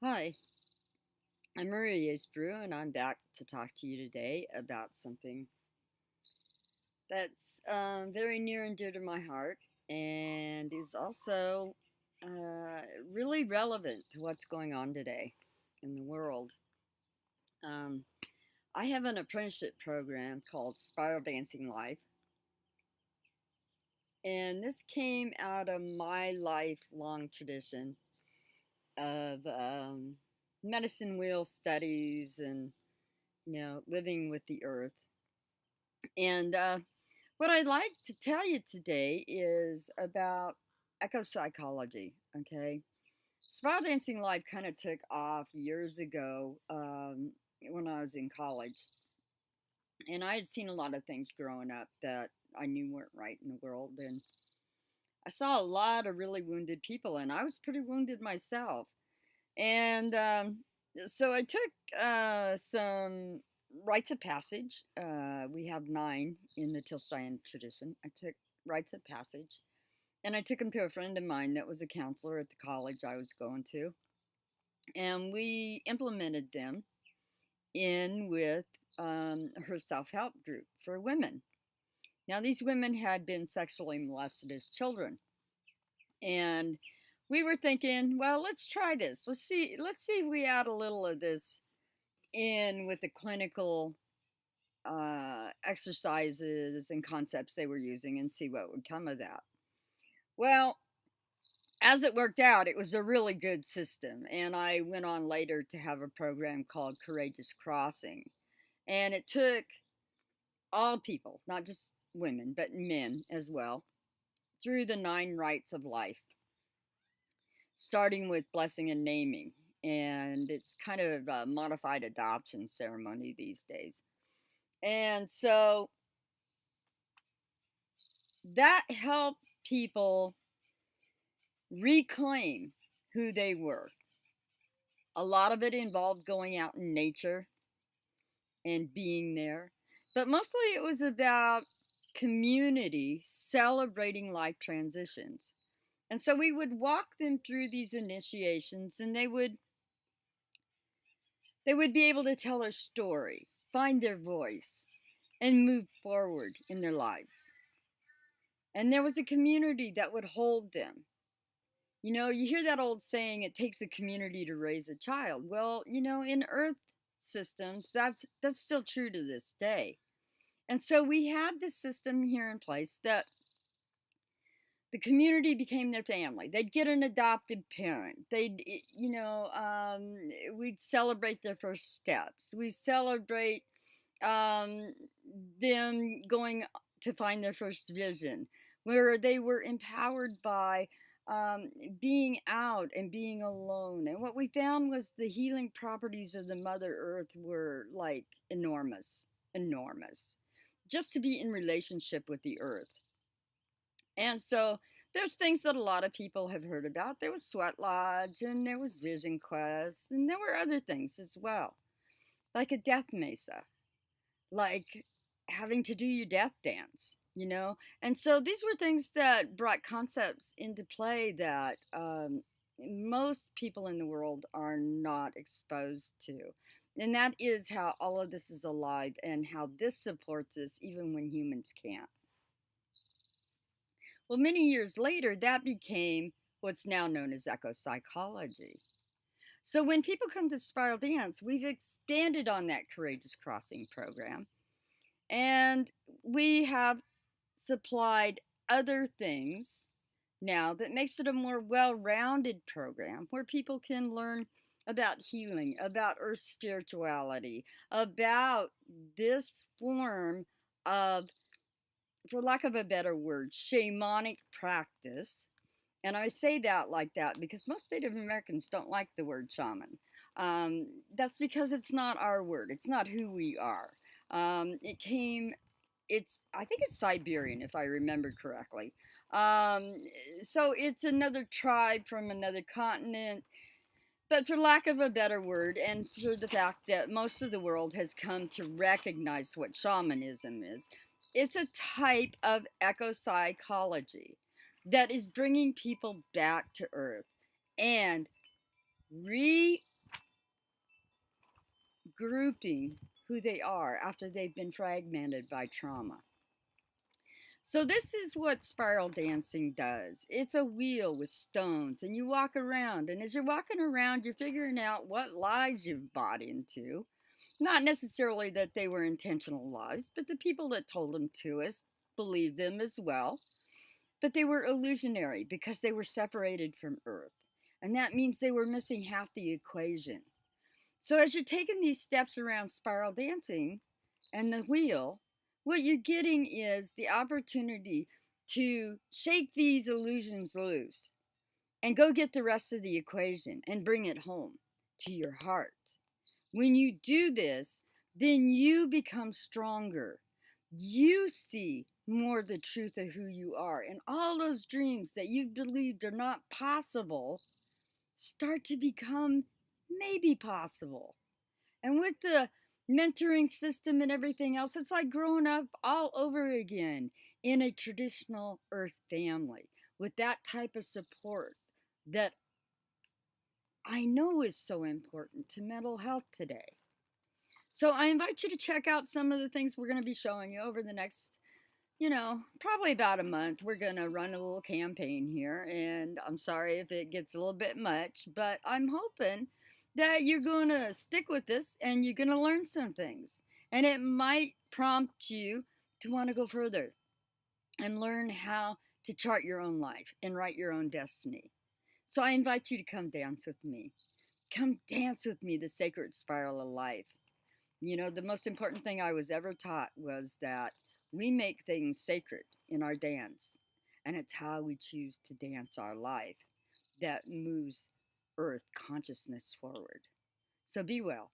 Hi, I'm Yraceburu, and I'm back to talk to you today about something that's very near and dear to my heart and is also uh, really relevant to what's going on today in the world. Um, I have an apprenticeship program called Spiral Dancing Life, and this came out of my lifelong tradition of medicine wheel studies and living with the earth. And what I'd like to tell you today is about eco psychology. Okay, Spiral Dancing Life kind of took off years ago when I was in college, and I had seen a lot of things growing up that I knew weren't right in the world, and I saw a lot of really wounded people, and I was pretty wounded myself. And so I took some rites of passage. We have 9 in the tlish tradition. I took rites of passage, and I took them to a friend of mine that was a counselor at the college I was going to, and we implemented them in with her self-help group for women. Now these women had been sexually molested as children, and we were thinking, well, let's try this. Let's see if we add a little of this in with the clinical exercises and concepts they were using and see what would come of that. Well, as it worked out, it was a really good system. And I went on later to have a program called Courageous Crossing. And it took all people, not just women, but men as well, through the 9 rites of life, starting with blessing and naming. And it's kind of a modified adoption ceremony these days. And so that helped people reclaim who they were. A lot of it involved going out in nature and being there, but mostly it was about community celebrating life transitions. And so we would walk them through these initiations, and they would be able to tell their story, find their voice, and move forward in their lives. And there was a community that would hold them. You hear that old saying, it takes a community to raise a child. Well, in earth systems, that's still true to this day. And so we had this system here in place that the community became their family. They'd get an adopted parent. We'd celebrate their first steps. We celebrate um, them going to find their first vision, where they were empowered by um, being out and being alone. And what we found was the healing properties of the Mother Earth were like enormous, enormous, just to be in relationship with the Earth. And so there's things that a lot of people have heard about. There was Sweat Lodge, and there was Vision Quest, and there were other things as well, like a death mesa, like having to do your death dance. And so these were things that brought concepts into play that most people in the world are not exposed to. And that is how all of this is alive and how this supports us even when humans can't. Well, many years later, that became what's now known as eco psychology. So when people come to Spiral Dance, we've expanded on that Courageous Crossing program, and we have supplied other things now that makes it a more well-rounded program where people can learn about healing, about earth spirituality, about this form of, for lack of a better word, shamanic practice. And I say that like that because most Native Americans don't like the word shaman. That's because it's not our word. It's not who we are. It came. I think it's Siberian if I remember correctly. Um, so it's another tribe from another continent. But for lack of a better word, and for the fact that most of the world has come to recognize what shamanism is, it's a type of eco psychology that is bringing people back to earth. And regrouping who they are after they've been fragmented by trauma. So this is what spiral dancing does. It's a wheel with stones, and you walk around, and as you're walking around, you're figuring out what lies you've bought into. Not necessarily that they were intentional lies, but the people that told them to us believed them as well. But they were illusionary because they were separated from Earth. And that means they were missing half the equation. So as you're taking these steps around spiral dancing and the wheel, what you're getting is the opportunity to shake these illusions loose and go get the rest of the equation and bring it home to your heart. When you do this, then you become stronger. You see more the truth of who you are, and all those dreams that you've believed are not possible start to become maybe possible. And with the mentoring system and everything else, it's like growing up all over again in a traditional Earth family with that type of support that I know is so important to mental health today. So I invite you to check out some of the things we're going to be showing you over the next, probably about a month. We're going to run a little campaign here, and I'm sorry if it gets a little bit much, but I'm hoping that you're going to stick with this and you're going to learn some things. And it might prompt you to want to go further and learn how to chart your own life and write your own destiny. So I invite you to come dance with me. Come dance with me the sacred spiral of life. The most important thing I was ever taught was that we make things sacred in our dance, and it's how we choose to dance our life that moves Earth consciousness forward. So be well.